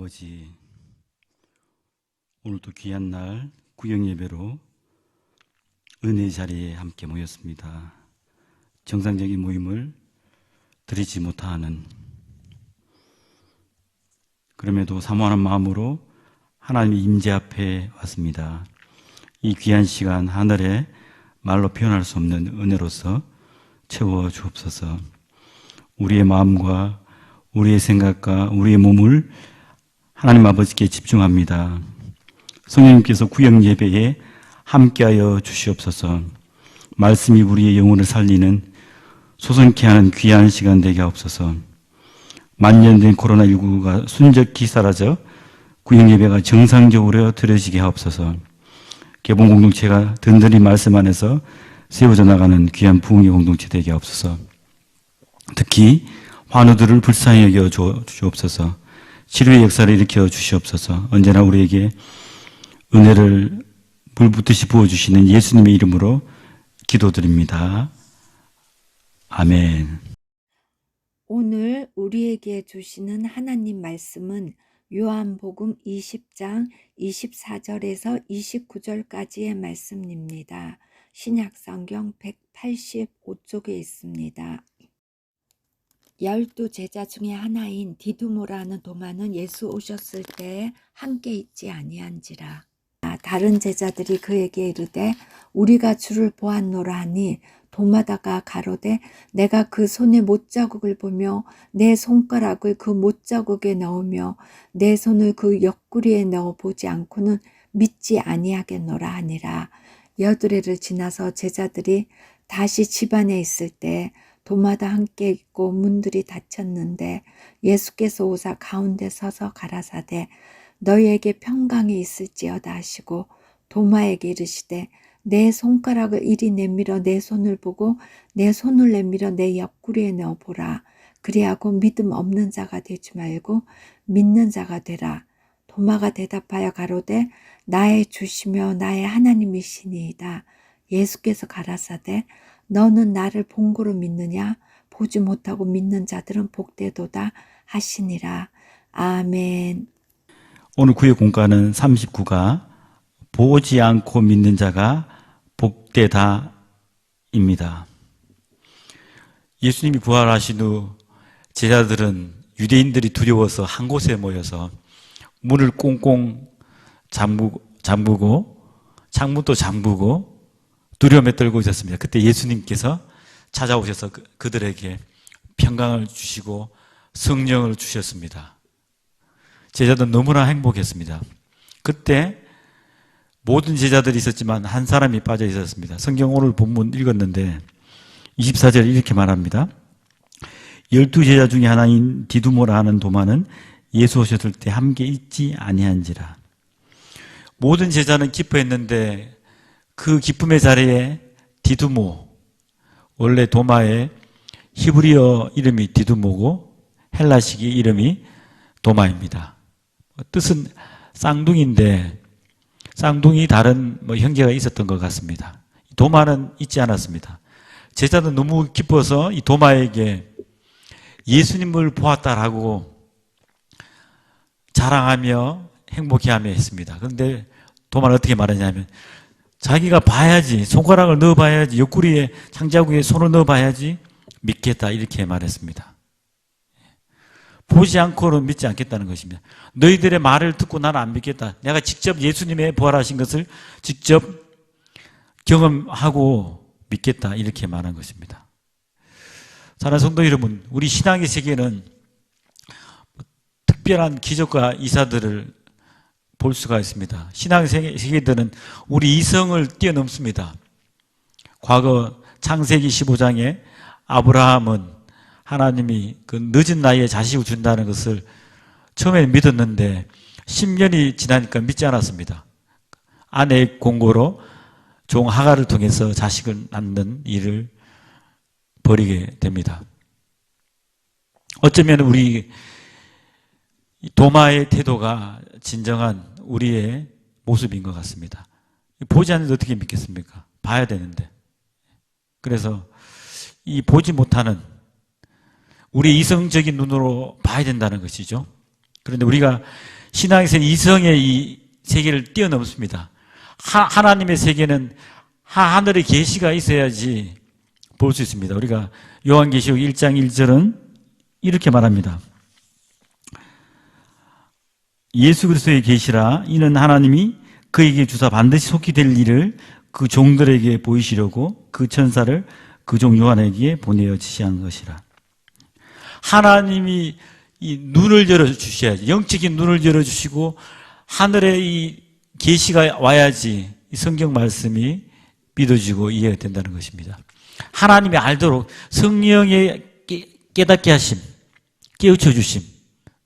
아버지, 오늘도 귀한 날 구영예배로 은혜 자리에 함께 모였습니다. 정상적인 모임을 드리지 못하는, 그럼에도 사모하는 마음으로 하나님의 임재 앞에 왔습니다. 이 귀한 시간 하늘에 말로 표현할 수 없는 은혜로서 채워 주옵소서. 우리의 마음과 우리의 생각과 우리의 몸을 하나님 아버지께 집중합니다. 성령님께서 구역 예배에 함께하여 주시옵소서. 말씀이 우리의 영혼을 살리는 소성케 하는 귀한 시간 되게 하옵소서. 만년된 코로나19가 순적히 사라져 구역 예배가 정상적으로 드려지게 하옵소서. 개봉 공동체가 든든히 말씀 안에서 세워져 나가는 귀한 부흥의 공동체 되게 하옵소서. 특히 환우들을 불쌍히 여겨 주옵소서. 치료의 역사를 일으켜 주시옵소서. 언제나 우리에게 은혜를 물붓듯이 부어주시는 예수님의 이름으로 기도드립니다. 아멘. 오늘 우리에게 주시는 하나님 말씀은 요한복음 20장 24절에서 29절까지의 말씀입니다. 신약성경 185쪽에 있습니다. 12 제자 중에 하나인 디두모라는 도마는 예수 오셨을 때에 함께 있지 아니한지라. 다른 제자들이 그에게 이르되 우리가 주를 보았노라 하니 도마다가 가로되 내가 그 손의 못자국을 보며 내 손가락을 그 못자국에 넣으며 내 손을 그 옆구리에 넣어 보지 않고는 믿지 아니하겠노라 하니라. 여드레를 지나서 제자들이 다시 집안에 있을 때 도마다 함께 있고 문들이 닫혔는데 예수께서 오사 가운데 서서 가라사대 너희에게 평강이 있을지어다 하시고 도마에게 이르시되 내 손가락을 이리 내밀어 내 손을 보고 내 손을 내밀어 내 옆구리에 넣어보라. 그리하고 믿음 없는 자가 되지 말고 믿는 자가 되라. 도마가 대답하여 가로되 나의 주시며 나의 하나님이시니이다. 예수께서 가라사대 너는 나를 본고로 믿느냐? 보지 못하고 믿는 자들은 복되도다 하시니라. 아멘. 오늘 구의 공과는 39가 보지 않고 믿는 자가 복되다입니다. 예수님이 부활하신 후 제자들은 유대인들이 두려워서 한 곳에 모여서 문을 꽁꽁 잠그고 창문도 잠그고 두려움에 떨고 있었습니다. 그때 예수님께서 찾아오셔서 그들에게 평강을 주시고 성령을 주셨습니다. 제자들은 너무나 행복했습니다. 그때 모든 제자들이 있었지만 한 사람이 빠져 있었습니다. 성경 오늘 본문 읽었는데 24절에 이렇게 말합니다. 12 제자 중에 하나인 디두모라 하는 도마는 예수 오셨을 때 함께 있지 아니한지라. 모든 제자는 기뻐했는데 그 기쁨의 자리에 디두모, 원래 도마의 히브리어 이름이 디두모고 헬라식 이름이 도마입니다. 뜻은 쌍둥이인데 쌍둥이 다른 형제가 있었던 것 같습니다. 도마는 있지 않았습니다. 제자는 너무 기뻐서 이 도마에게 예수님을 보았다라고 자랑하며 행복해하며 했습니다. 그런데 도마는 어떻게 말하냐면 자기가 봐야지, 손가락을 넣어봐야지, 옆구리에 창자국에 손을 넣어봐야지 믿겠다 이렇게 말했습니다. 보지 않고는 믿지 않겠다는 것입니다. 너희들의 말을 듣고 나는 안 믿겠다. 내가 직접 예수님의 부활하신 것을 직접 경험하고 믿겠다 이렇게 말한 것입니다. 사랑하는 성도 여러분, 우리 신앙의 세계는 특별한 기적과 이사들을 볼 수가 있습니다. 신앙의 세계들은 우리 이성을 뛰어넘습니다. 과거 창세기 15장에 아브라함은 하나님이 그 늦은 나이에 자식을 준다는 것을 처음에는 믿었는데 10년이 지나니까 믿지 않았습니다. 아내의 공고로 종 하갈을 통해서 자식을 낳는 일을 벌이게 됩니다. 어쩌면 우리 도마의 태도가 진정한 우리의 모습인 것 같습니다. 보지 않는데 어떻게 믿겠습니까? 봐야 되는데. 그래서 이 보지 못하는 우리 이성적인 눈으로 봐야 된다는 것이죠. 그런데 우리가 신앙에서 이성의 이 세계를 뛰어넘습니다. 하나님의 세계는 하늘의 계시가 있어야지 볼 수 있습니다. 우리가 요한계시록 1장 1절은 이렇게 말합니다. 예수 그리스도의 계시라 이는 하나님이 그에게 주사 반드시 속히 될 일을 그 종들에게 보이시려고 그 천사를 그 종 요한에게 보내어 지시한 것이라. 하나님이 이 눈을 열어주셔야지, 영적인 눈을 열어주시고 하늘의 이 계시가 와야지 이 성경 말씀이 믿어지고 이해가 된다는 것입니다. 하나님이 알도록 성령의 깨닫게 하심, 깨우쳐 주심,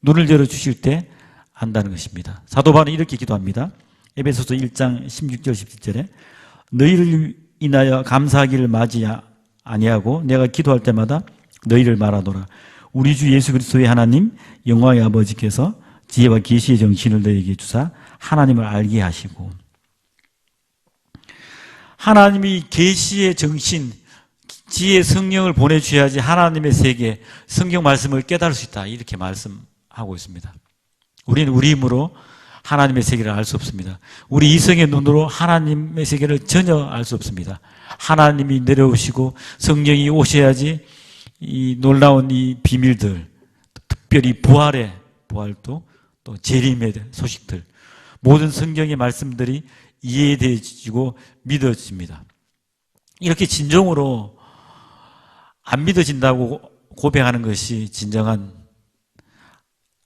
눈을 열어주실 때 안다는 것입니다. 사도 바울은 이렇게 기도합니다. 에베소서 1장 16절 17절에 너희를 인하여 감사하기를 맞이 아니하고 내가 기도할 때마다 너희를 말하노라. 우리 주 예수 그리스도의 하나님 영광의 아버지께서 지혜와 계시의 정신을 너희에게 주사 하나님을 알게 하시고, 하나님이 계시의 정신, 지혜의 성령을 보내주셔야지 하나님의 세계, 성경 말씀을 깨달을 수 있다, 이렇게 말씀하고 있습니다. 우리는 우리 힘으로 하나님의 세계를 알 수 없습니다. 우리 이성의 눈으로 하나님의 세계를 전혀 알 수 없습니다. 하나님이 내려오시고 성령이 오셔야지 이 놀라운 이 비밀들, 특별히 부활도 또 재림의 소식들, 모든 성경의 말씀들이 이해되어지고 믿어집니다. 이렇게 진정으로 안 믿어진다고 고백하는 것이 진정한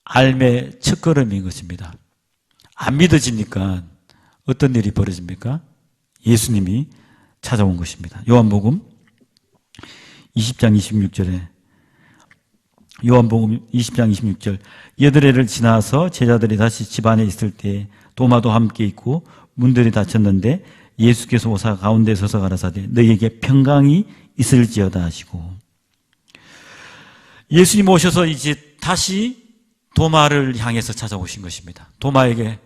삶의 첫걸음인 것입니다. 안 믿어지니까 어떤 일이 벌어집니까? 예수님이 찾아온 것입니다. 요한복음 20장 26절에 요한복음 20장 26절 여드레를 지나서 제자들이 다시 집안에 있을 때 도마도 함께 있고 문들이 닫혔는데 예수께서 오사 가운데 서서 가라사대 너희에게 평강이 있을지어다 하시고, 예수님 오셔서 이제 다시 도마를 향해서 찾아오신 것입니다. 도마에게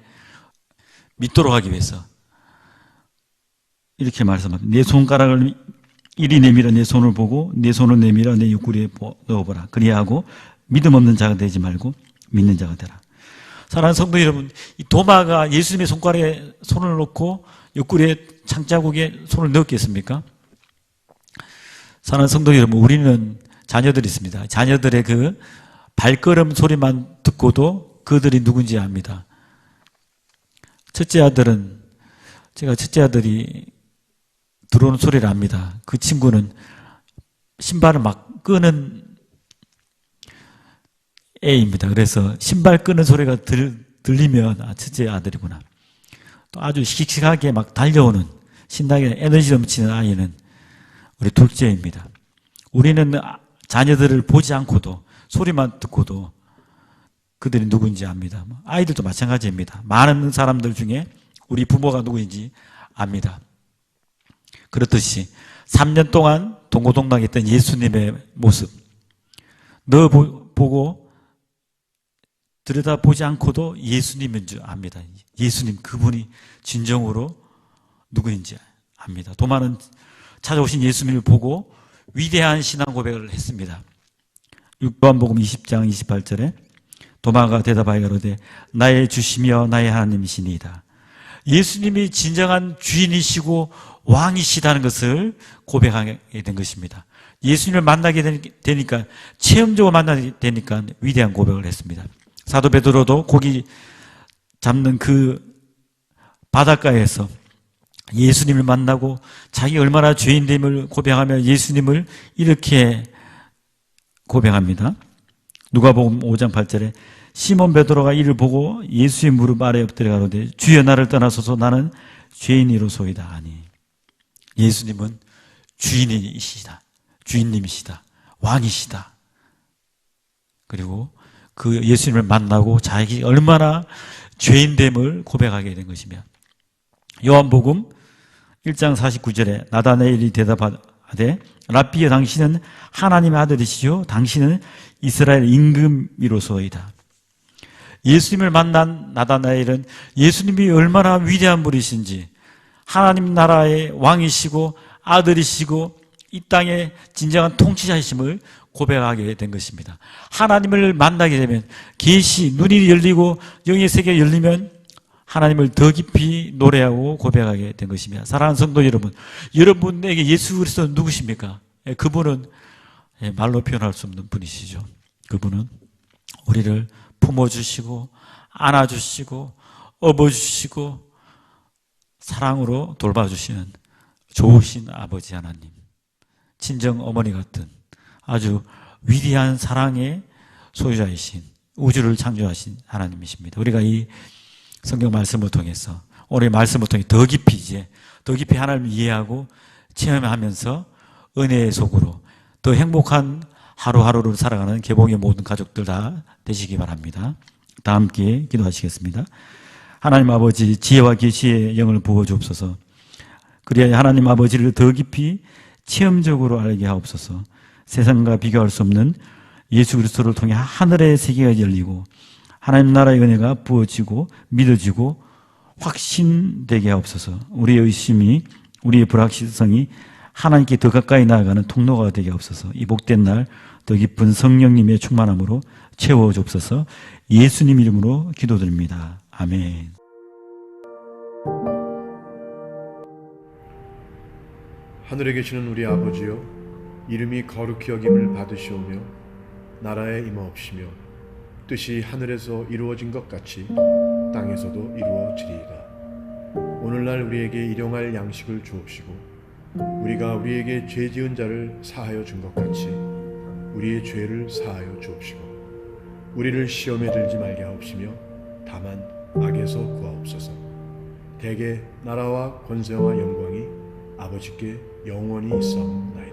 믿도록 하기 위해서 이렇게 말씀합니다. 내 손가락을 이리 내밀어 내 손을 보고 내 손을 내밀어 내 옆구리에 넣어보라. 그리하고 믿음 없는 자가 되지 말고 믿는 자가 되라. 사랑하는 성도 여러분, 이 도마가 예수님의 손가락에 손을 놓고 옆구리에 창자국에 손을 넣었겠습니까? 사랑하는 성도 여러분, 우리는 자녀들이 있습니다. 자녀들의 그 발걸음 소리만 듣고도 그들이 누군지 압니다. 제가 첫째 아들이 들어오는 소리를 압니다. 그 친구는 신발을 막 끄는 애입니다. 그래서 신발 끄는 소리가 들리면 첫째 아들이구나. 또 아주 씩씩하게 막 달려오는 신나게 에너지 넘치는 아이는 우리 둘째입니다. 우리는 자녀들을 보지 않고도 소리만 듣고도 그들이 누구인지 압니다. 아이들도 마찬가지입니다. 많은 사람들 중에 우리 부모가 누구인지 압니다. 그렇듯이 3년 동안 동고동락했던 예수님의 모습, 너 보고 들여다보지 않고도 예수님인 줄 압니다. 예수님 그분이 진정으로 누구인지 압니다. 도마는 찾아오신 예수님을 보고 위대한 신앙 고백을 했습니다. 요한복음 20장 28절에 도마가 대답하여 이르되 나의 주시며 나의 하나님이시니이다. 예수님이 진정한 주인이시고 왕이시다는 것을 고백하게 된 것입니다. 예수님을 만나게 되니까, 체험적으로 만나게 되니까 위대한 고백을 했습니다. 사도 베드로도 고기 잡는 그 바닷가에서 예수님을 만나고 자기 얼마나 죄인됨을 고백하며 예수님을 이렇게 고백합니다. 누가복음 5장 8절에 시몬 베드로가 이를 보고 예수의 무릎 아래 엎드려 가로되 주여 나를 떠나소서 나는 죄인이로소이다 하니, 예수님은 주인이시다, 주인님이시다, 왕이시다. 그리고 그 예수님을 만나고 자기 얼마나 죄인됨을 고백하게 된 것이며, 요한복음 1장 49절에 나다나엘이 대답하되 랍비여 당신은 하나님의 아들이시죠 당신은 이스라엘 임금이로소이다. 예수님을 만난 나다나엘은 예수님이 얼마나 위대한 분이신지, 하나님 나라의 왕이시고 아들이시고 이 땅의 진정한 통치자이심을 고백하게 된 것입니다. 하나님을 만나게 되면 계시 눈이 열리고 영의 세계가 열리면 하나님을 더 깊이 노래하고 고백하게 된 것입니다. 사랑하는 성도 여러분, 여러분에게 예수 그리스도는 누구십니까? 그분은 말로 표현할 수 없는 분이시죠. 그분은 우리를 품어주시고 안아주시고 업어주시고 사랑으로 돌봐주시는 좋으신 아버지 하나님, 친정 어머니 같은 아주 위대한 사랑의 소유자이신 우주를 창조하신 하나님이십니다. 우리가 이 성경 말씀을 통해서 오늘 말씀을 통해 더 깊이 하나님을 이해하고 체험하면서 은혜의 속으로 더 행복한 하루하루를 살아가는 개봉의 모든 가족들 다 되시기 바랍니다. 다 함께 기도하시겠습니다. 하나님 아버지, 지혜와 계시의 영을 부어주옵소서. 그래야 하나님 아버지를 더 깊이 체험적으로 알게 하옵소서. 세상과 비교할 수 없는 예수 그리스도를 통해 하늘의 세계가 열리고 하나님 나라의 은혜가 부어지고 믿어지고 확신되게 하옵소서. 우리의 의심이, 우리의 불확실성이 하나님께 더 가까이 나아가는 통로가 되게 하옵소서. 이 복된 날 더 깊은 성령님의 충만함으로 채워주옵소서. 예수님 이름으로 기도드립니다. 아멘. 하늘에 계시는 우리 아버지여, 이름이 거룩히 여김을 받으시오며 나라에 임하옵시며 뜻이 하늘에서 이루어진 것 같이 땅에서도 이루어지리이다. 오늘날 우리에게 일용할 양식을 주옵시고 우리가 우리에게 죄 지은 자를 사하여 준 것 같이 우리의 죄를 사하여 주옵시고 우리를 시험에 들지 말게 하옵시며 다만 악에서 구하옵소서. 대개 나라와 권세와 영광이 아버지께 영원히 있사옵나이다.